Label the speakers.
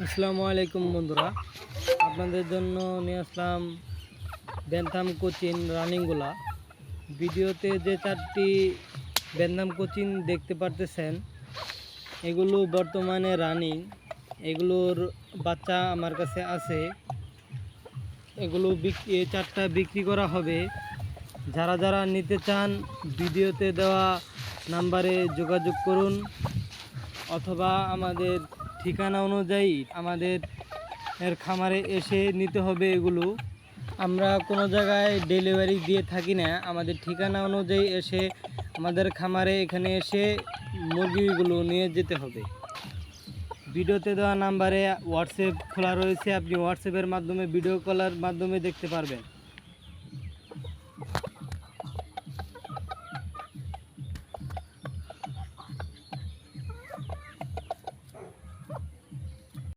Speaker 1: আসসালামু আলাইকুম বন্ধুরা, আপনাদের জন্য নিয়ে আসলাম বেন্থাম কোচিন রানিংগুলা। ভিডিওতে যে 4টি বেন্থাম কোচিন দেখতে পারতেছেন, এগুলো বর্তমানে রানিং। এগুলোর বাচ্চা আমার কাছে আছে। এগুলো এই 4টা বিক্রি করা হবে। যারা যারা নিতে চান ভিডিওতে দেওয়া নাম্বারে যোগাযোগ করুন, অথবা আমাদের ঠিকানা অনুযায়ী আমাদের খামারে এসে নিতে হবে। এগুলো আমরা কোনো জায়গায় ডেলিভারি দিয়ে থাকি না। আমাদের ঠিকানা অনুযায়ী এসে আমাদের খামারে এখানে এসে মুরগিগুলো নিয়ে যেতে হবে। ভিডিওতে দেওয়া নাম্বারে হোয়াটসঅ্যাপ খোলা রয়েছে, আপনি হোয়াটসঅ্যাপের মাধ্যমে ভিডিও কলের মাধ্যমে দেখতে পারবেন।